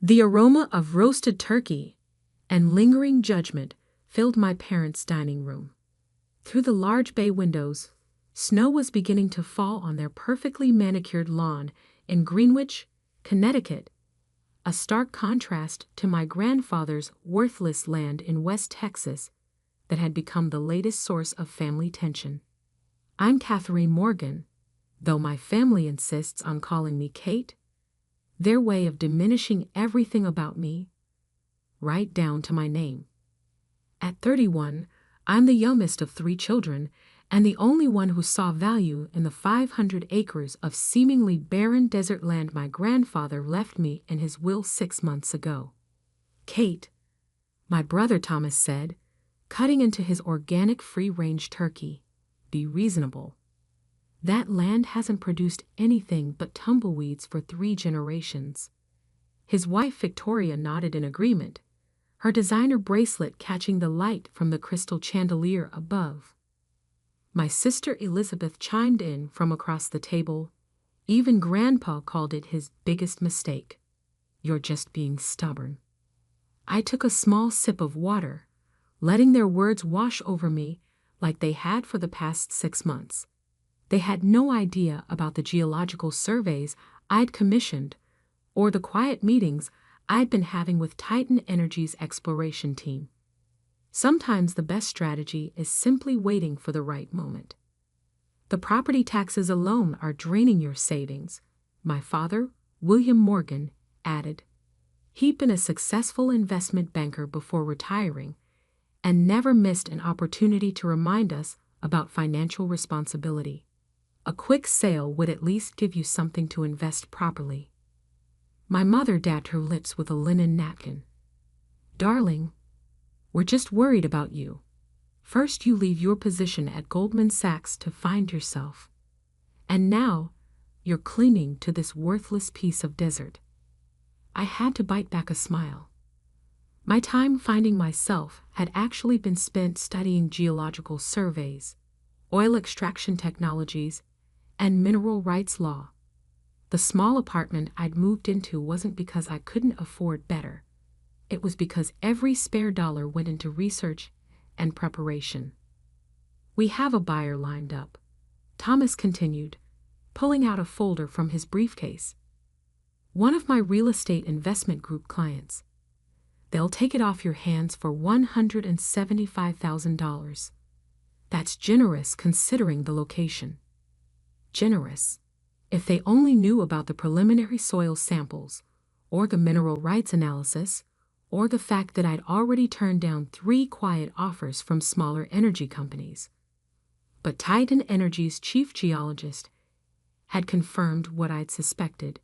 The aroma of roasted turkey and lingering judgment filled my parents' dining room. Through the large bay windows, snow was beginning to fall on their perfectly manicured lawn in Greenwich, Connecticut, a stark contrast to my grandfather's worthless land in West Texas that had become the latest source of family tension. I'm Catherine Morgan, though my family insists on calling me Kate, their way of diminishing everything about me, right down to my name. At 31, I'm the youngest of 3 children and the only one who saw value in the 500 acres of seemingly barren desert land my grandfather left me in his will 6 months ago. Kate, my brother Thomas said, cutting into his organic free-range turkey, be reasonable. That land hasn't produced anything but tumbleweeds for 3 generations. His wife Victoria nodded in agreement, her designer bracelet catching the light from the crystal chandelier above. My sister Elizabeth chimed in from across the table. Even Grandpa called it his biggest mistake. You're just being stubborn. I took a small sip of water, letting their words wash over me like they had for the past 6 months. They had no idea about the geological surveys I'd commissioned or the quiet meetings I'd been having with Titan Energy's exploration team. Sometimes the best strategy is simply waiting for the right moment. The property taxes alone are draining your savings, my father, William Morgan, added. He'd been a successful investment banker before retiring and never missed an opportunity to remind us about financial responsibility. A quick sale would at least give you something to invest properly. My mother dabbed her lips with a linen napkin. Darling, we're just worried about you. First you leave your position at Goldman Sachs to find yourself. And now you're clinging to this worthless piece of desert. I had to bite back a smile. My time finding myself had actually been spent studying geological surveys, oil extraction technologies, and mineral rights law. The small apartment I'd moved into wasn't because I couldn't afford better. It was because every spare dollar went into research and preparation. We have a buyer lined up, Thomas continued, pulling out a folder from his briefcase. One of my real estate investment group clients. They'll take it off your hands for $175,000. That's generous considering the location. Generous. If they only knew about the preliminary soil samples, or the mineral rights analysis, or the fact that I'd already turned down 3 quiet offers from smaller energy companies. But Titan Energy's chief geologist had confirmed what I'd suspected.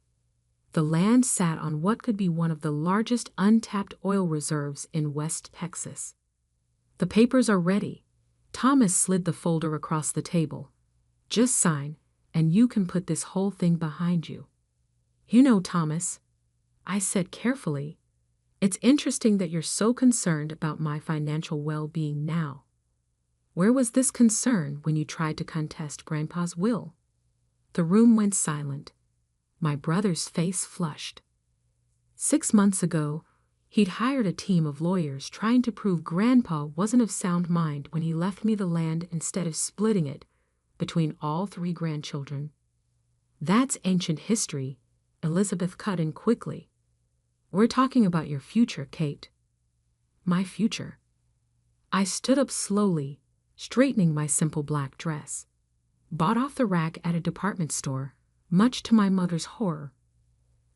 The land sat on what could be one of the largest untapped oil reserves in West Texas. The papers are ready. Thomas slid the folder across the table. Just sign, and you can put this whole thing behind you. You know, Thomas, I said carefully, it's interesting that you're so concerned about my financial well-being now. Where was this concern when you tried to contest Grandpa's will? The room went silent. My brother's face flushed. 6 months ago, he'd hired a team of lawyers trying to prove Grandpa wasn't of sound mind when he left me the land instead of splitting it between all 3 grandchildren. That's ancient history, Elizabeth cut in quickly. We're talking about your future, Kate. My future. I stood up slowly, straightening my simple black dress. Bought off the rack at a department store, much to my mother's horror.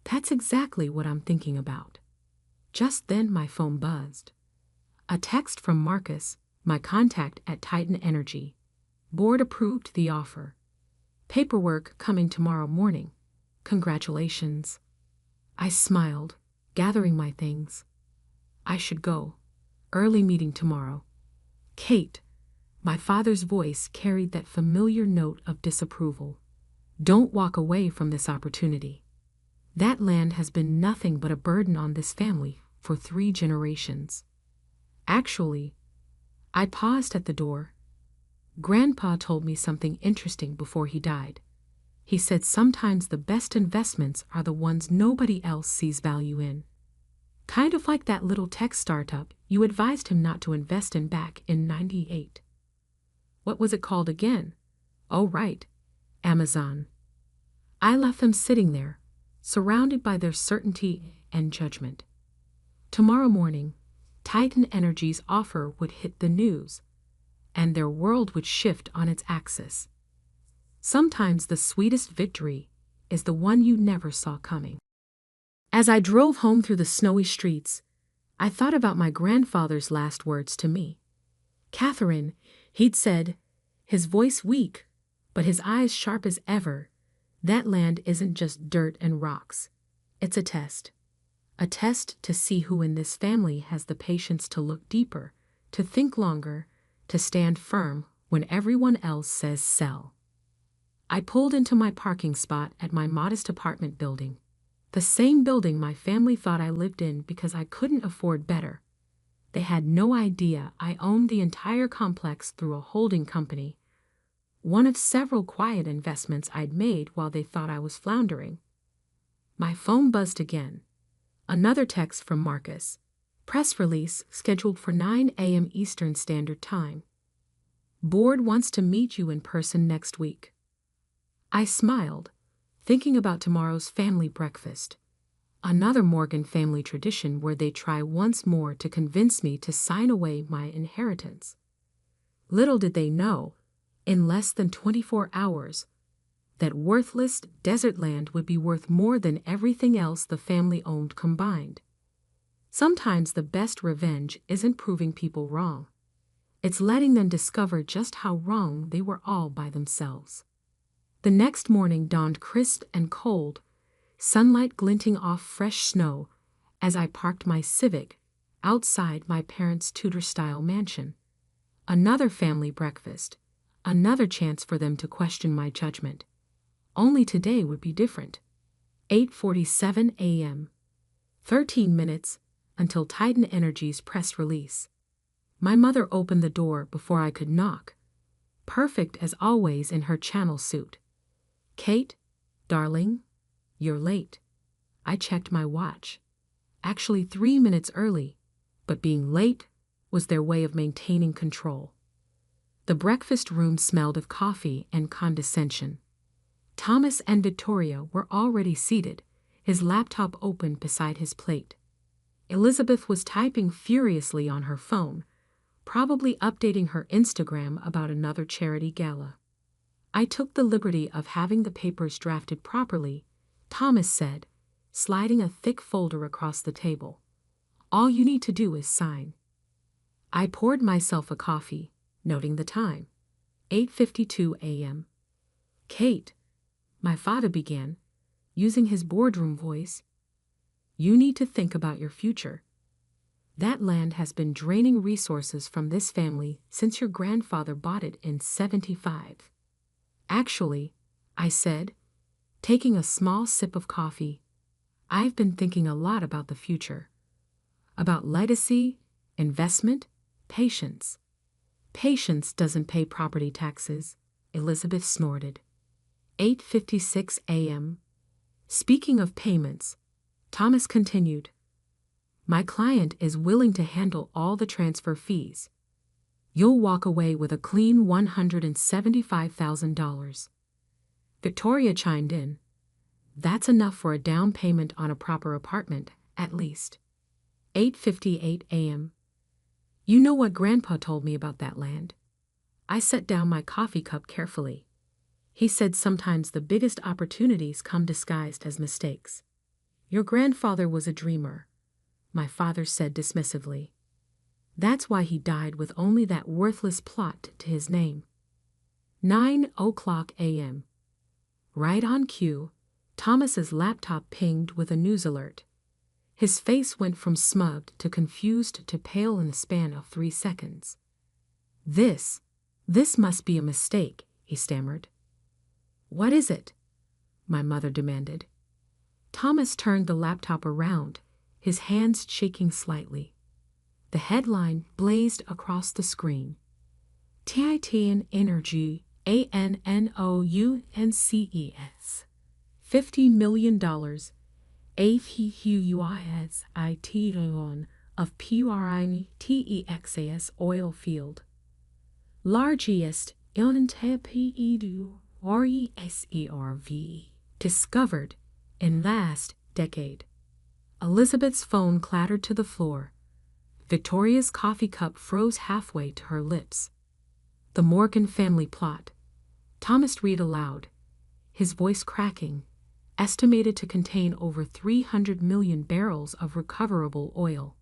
That's exactly what I'm thinking about. Just then my phone buzzed. A text from Marcus, my contact at Titan Energy. Board approved the offer. Paperwork coming tomorrow morning. Congratulations. I smiled, gathering my things. I should go. Early meeting tomorrow. Kate, my father's voice carried that familiar note of disapproval. Don't walk away from this opportunity. That land has been nothing but a burden on this family for 3 generations. Actually, I paused at the door. Grandpa told me something interesting before he died. He said sometimes the best investments are the ones nobody else sees value in. Kind of like that little tech startup you advised him not to invest in back in '98. What was it called again? Oh, right, Amazon. I left them sitting there, surrounded by their certainty and judgment. Tomorrow morning, Titan Energy's offer would hit the news, and their world would shift on its axis. Sometimes the sweetest victory is the one you never saw coming. As I drove home through the snowy streets, I thought about my grandfather's last words to me. Catherine, he'd said, his voice weak, but his eyes sharp as ever, that land isn't just dirt and rocks. It's a test. A test to see who in this family has the patience to look deeper, to think longer, to stand firm when everyone else says sell. I pulled into my parking spot at my modest apartment building, the same building my family thought I lived in because I couldn't afford better. They had no idea I owned the entire complex through a holding company, one of several quiet investments I'd made while they thought I was floundering. My phone buzzed again. Another text from Marcus. Press release scheduled for 9 a.m. Eastern Standard Time. Board wants to meet you in person next week. I smiled, thinking about tomorrow's family breakfast. Another Morgan family tradition where they try once more to convince me to sign away my inheritance. Little did they know, in less than 24 hours, that worthless desert land would be worth more than everything else the family owned combined. Sometimes the best revenge isn't proving people wrong. It's letting them discover just how wrong they were all by themselves. The next morning dawned crisp and cold, sunlight glinting off fresh snow as I parked my Civic outside my parents' Tudor-style mansion. Another family breakfast, another chance for them to question my judgment. Only today would be different. 8:47 a.m. 13 minutes until Titan Energy's press release. My mother opened the door before I could knock, perfect as always in her channel suit. Kate, darling, you're late. I checked my watch. Actually 3 minutes early, but being late was their way of maintaining control. The breakfast room smelled of coffee and condescension. Thomas and Victoria were already seated, his laptop open beside his plate. Elizabeth was typing furiously on her phone, probably updating her Instagram about another charity gala. I took the liberty of having the papers drafted properly, Thomas said, sliding a thick folder across the table. All you need to do is sign. I poured myself a coffee, noting the time. 8:52 a.m. Kate, my father began, using his boardroom voice, you need to think about your future. That land has been draining resources from this family since your grandfather bought it in '75. Actually, I said, taking a small sip of coffee, I've been thinking a lot about the future. About legacy, investment, patience. Patience doesn't pay property taxes, Elizabeth snorted. 8:56 a.m. Speaking of payments, Thomas continued, my client is willing to handle all the transfer fees. You'll walk away with a clean $175,000. Victoria chimed in, that's enough for a down payment on a proper apartment, at least. 8:58 a.m. You know what Grandpa told me about that land. I set down my coffee cup carefully. He said sometimes the biggest opportunities come disguised as mistakes. Your grandfather was a dreamer, my father said dismissively. That's why he died with only that worthless plot to his name. 9:00 a.m. Right on cue, Thomas's laptop pinged with a news alert. His face went from smug to confused to pale in the span of 3 seconds. This must be a mistake, he stammered. What is it? My mother demanded. Thomas turned the laptop around, his hands shaking slightly. The headline blazed across the screen. Titan Energy, ANNOUNCES. $50 million APUISIT of PURINTEXAS oil field. Largest Ilntepedu RESERV discovered in last decade. Elizabeth's phone clattered to the floor. Victoria's coffee cup froze halfway to her lips. The Morgan family plot. Thomas read aloud, his voice cracking, estimated to contain over 300 million barrels of recoverable oil.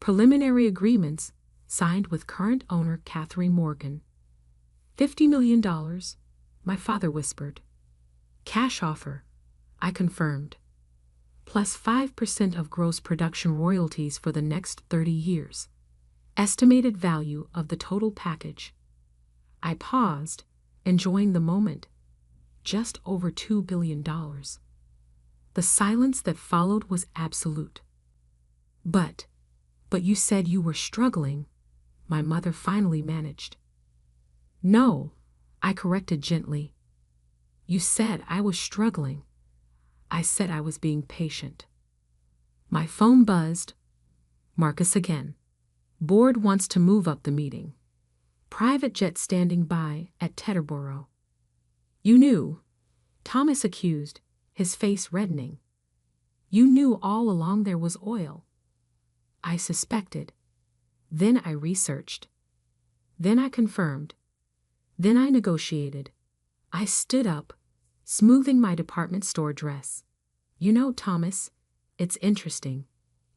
Preliminary agreements signed with current owner Catherine Morgan. $50 million, my father whispered. Cash offer, I confirmed. Plus 5% of gross production royalties for the next 30 years. Estimated value of the total package. I paused, enjoying the moment. Just over $2 billion. The silence that followed was absolute. But you said you were struggling, my mother finally managed. No, I corrected gently. You said I was struggling. I said I was being patient. My phone buzzed. Marcus again. Board wants to move up the meeting. Private jet standing by at Teterboro. You knew, Thomas accused, his face reddening. You knew all along there was oil. I suspected. Then I researched. Then I confirmed. Then I negotiated. I stood up, smoothing my department store dress. You know, Thomas, it's interesting.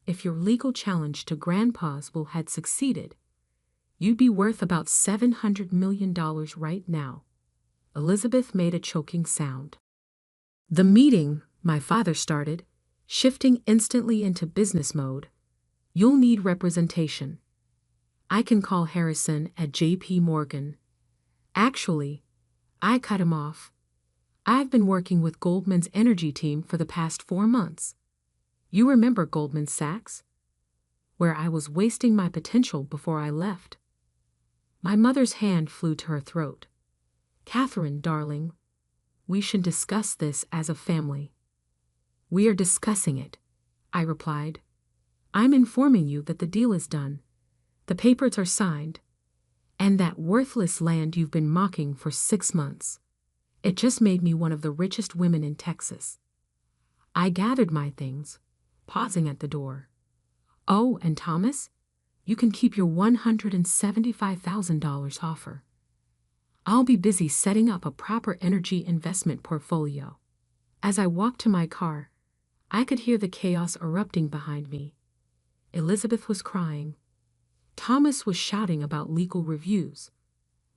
If your legal challenge to Grandpa's will had succeeded, you'd be worth about $700 million right now. Elizabeth made a choking sound. The meeting, my father started, shifting instantly into business mode. You'll need representation. I can call Harrison at J.P. Morgan. Actually, I cut him off. I've been working with Goldman's energy team for the past 4 months. You remember Goldman Sachs? Where I was wasting my potential before I left. My mother's hand flew to her throat. Catherine, darling, we should discuss this as a family. We are discussing it, I replied. I'm informing you that the deal is done. The papers are signed. And that worthless land you've been mocking for 6 months. It just made me one of the richest women in Texas. I gathered my things, pausing at the door. Oh, and Thomas, you can keep your $175,000 offer. I'll be busy setting up a proper energy investment portfolio. As I walked to my car, I could hear the chaos erupting behind me. Elizabeth was crying. Thomas was shouting about legal reviews.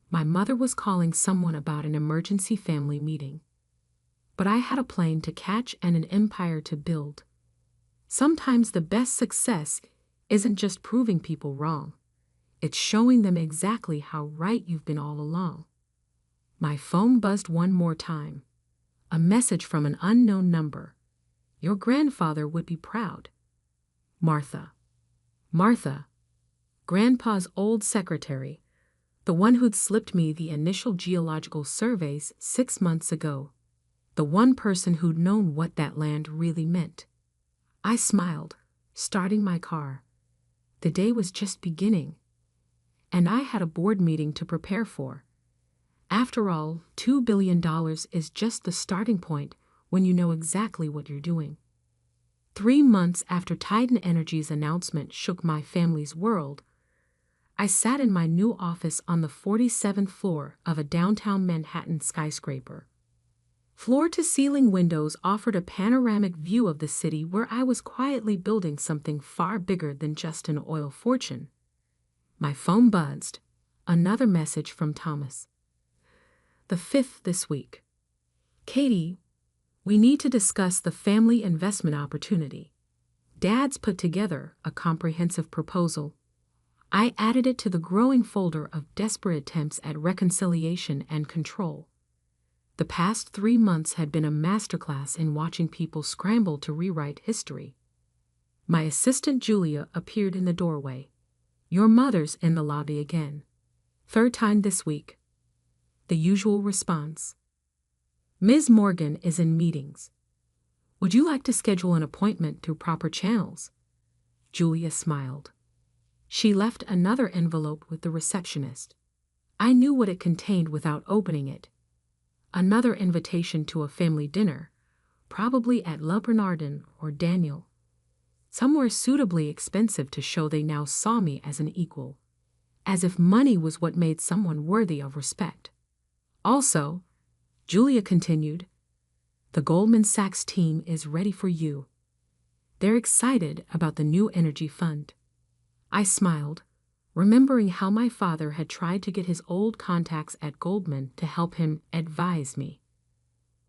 My mother was calling someone about an emergency family meeting. But I had a plane to catch and an empire to build. Sometimes the best success isn't just proving people wrong. It's showing them exactly how right you've been all along. My phone buzzed one more time. A message from an unknown number. Your grandfather would be proud. Martha. Martha. Grandpa's old secretary, the one who'd slipped me the initial geological surveys 6 months ago, the one person who'd known what that land really meant. I smiled, starting my car. The day was just beginning, and I had a board meeting to prepare for. After all, $2 billion is just the starting point when you know exactly what you're doing. 3 months after Titan Energy's announcement shook my family's world, I sat in my new office on the 47th floor of a downtown Manhattan skyscraper. Floor-to-ceiling windows offered a panoramic view of the city where I was quietly building something far bigger than just an oil fortune. My phone buzzed. Another message from Thomas. The 5th this week. Katie, we need to discuss the family investment opportunity. Dad's put together a comprehensive proposal. I added it to the growing folder of desperate attempts at reconciliation and control. The past 3 months had been a masterclass in watching people scramble to rewrite history. My assistant Julia appeared in the doorway. Your mother's in the lobby again. 3rd time this week. The usual response. Ms. Morgan is in meetings. Would you like to schedule an appointment through proper channels? Julia smiled. She left another envelope with the receptionist. I knew what it contained without opening it. Another invitation to a family dinner, probably at Le Bernardin or Daniel. Somewhere suitably expensive to show they now saw me as an equal. As if money was what made someone worthy of respect. Also, Julia continued, the Goldman Sachs team is ready for you. They're excited about the new energy fund. I smiled, remembering how my father had tried to get his old contacts at Goldman to help him advise me.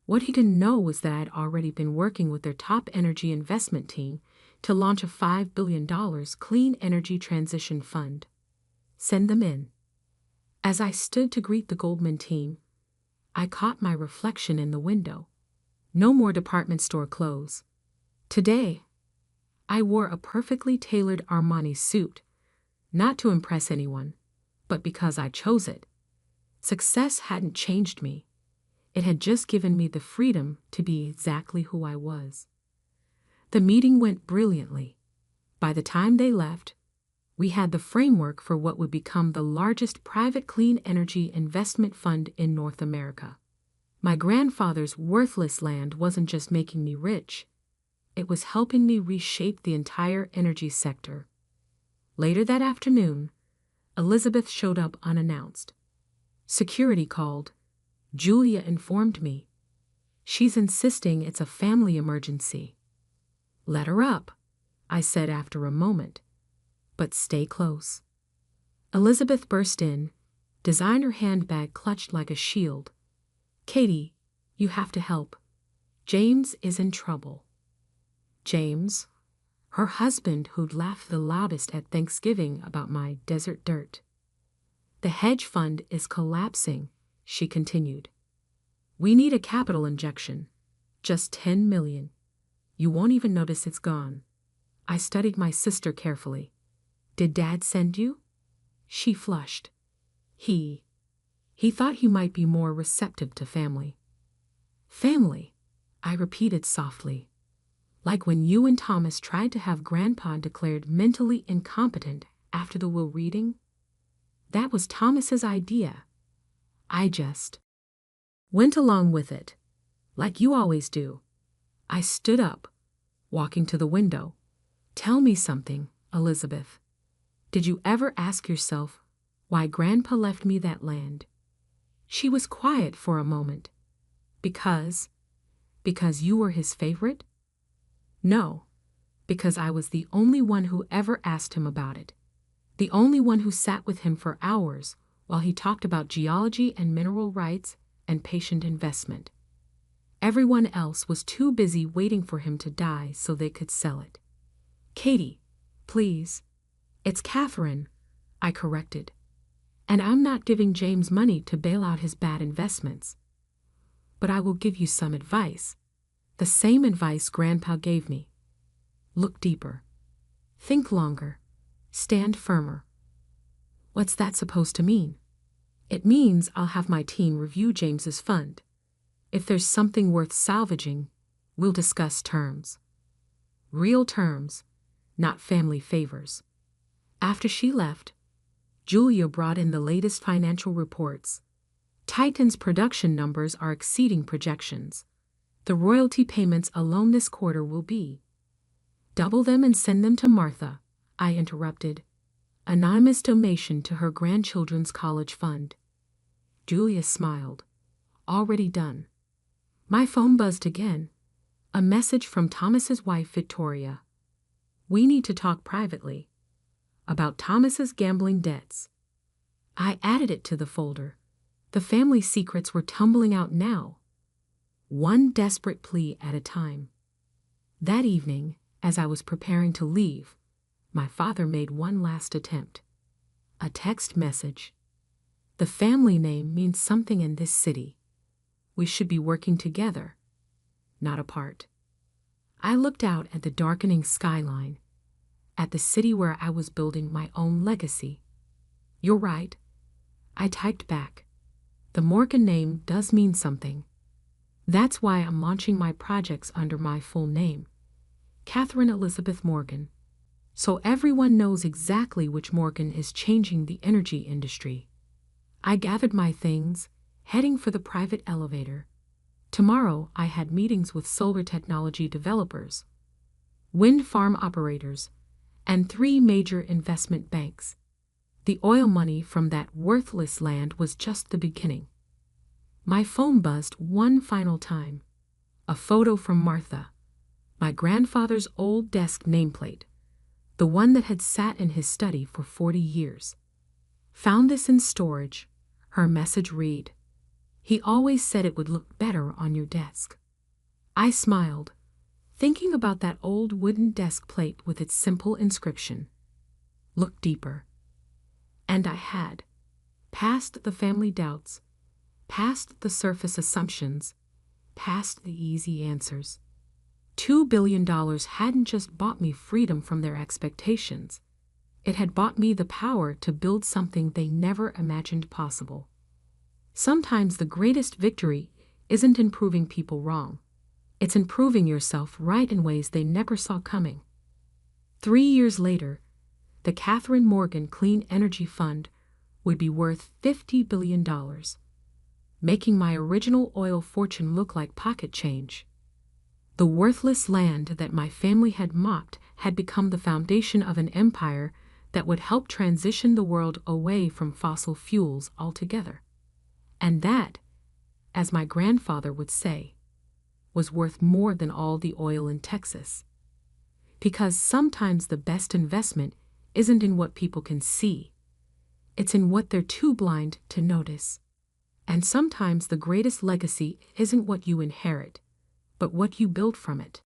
What he didn't know was that I'd already been working with their top energy investment team to launch a $5 billion clean energy transition fund. Send them in. As I stood to greet the Goldman team, I caught my reflection in the window. No more department store clothes. Today, I wore a perfectly tailored Armani suit, not to impress anyone, but because I chose it. Success hadn't changed me. It had just given me the freedom to be exactly who I was. The meeting went brilliantly. By the time they left, we had the framework for what would become the largest private clean energy investment fund in North America. My grandfather's worthless land wasn't just making me rich, it was helping me reshape the entire energy sector. Later that afternoon, Elizabeth showed up unannounced. Security called. Julia informed me. She's insisting it's a family emergency. Let her up, I said after a moment. But stay close. Elizabeth burst in, designer handbag clutched like a shield. Katie, you have to help. James is in trouble. James, her husband who'd laughed the loudest at Thanksgiving about my desert dirt. The hedge fund is collapsing, she continued. We need a capital injection. Just $10 million. You won't even notice it's gone. I studied my sister carefully. Did Dad send you? She flushed. He thought he might be more receptive to family. Family, I repeated softly. Like when you and Thomas tried to have Grandpa declared mentally incompetent after the will reading? That was Thomas's idea. I just went along with it, like you always do. I stood up, walking to the window. Tell me something, Elizabeth. Did you ever ask yourself why Grandpa left me that land? She was quiet for a moment. Because you were his favorite? No, because I was the only one who ever asked him about it. The only one who sat with him for hours while he talked about geology and mineral rights and patient investment. Everyone else was too busy waiting for him to die so they could sell it. Katie, please. It's Catherine, I corrected. And I'm not giving James money to bail out his bad investments. But I will give you some advice. The same advice Grandpa gave me. Look deeper. Think longer. Stand firmer. What's that supposed to mean? It means I'll have my team review James's fund. If there's something worth salvaging, we'll discuss terms. Real terms, not family favors. After she left, Julia brought in the latest financial reports. Titan's production numbers are exceeding projections. The royalty payments alone this quarter will be. Double them and send them to Martha, I interrupted. Anonymous donation to her grandchildren's college fund. Julia smiled. Already done. My phone buzzed again. A message from Thomas's wife, Victoria. We need to talk privately. About Thomas's gambling debts. I added it to the folder. The family secrets were tumbling out now. One desperate plea at a time. That evening, as I was preparing to leave, my father made one last attempt. A text message. The family name means something in this city. We should be working together, not apart. I looked out at the darkening skyline, at the city where I was building my own legacy. You're right, I typed back. The Morgan name does mean something. That's why I'm launching my projects under my full name, Catherine Elizabeth Morgan, so everyone knows exactly which Morgan is changing the energy industry. I gathered my things, heading for the private elevator. Tomorrow I had meetings with solar technology developers, wind farm operators, and 3 major investment banks. The oil money from that worthless land was just the beginning. My phone buzzed one final time. A photo from Martha, my grandfather's old desk nameplate, the one that had sat in his study for 40 years. Found this in storage, her message read. He always said it would look better on your desk. I smiled, thinking about that old wooden desk plate with its simple inscription. Look deeper. And I had. Past the family doubts, past the surface assumptions, past the easy answers. $2 billion hadn't just bought me freedom from their expectations. It had bought me the power to build something they never imagined possible. Sometimes the greatest victory isn't in proving people wrong. It's in proving yourself right in ways they never saw coming. 3 years later, the Catherine Morgan Clean Energy Fund would be worth $50 billion, making my original oil fortune look like pocket change. The worthless land that my family had mocked had become the foundation of an empire that would help transition the world away from fossil fuels altogether. And that, as my grandfather would say, was worth more than all the oil in Texas. Because sometimes the best investment isn't in what people can see. It's in what they're too blind to notice. And sometimes the greatest legacy isn't what you inherit, but what you build from it.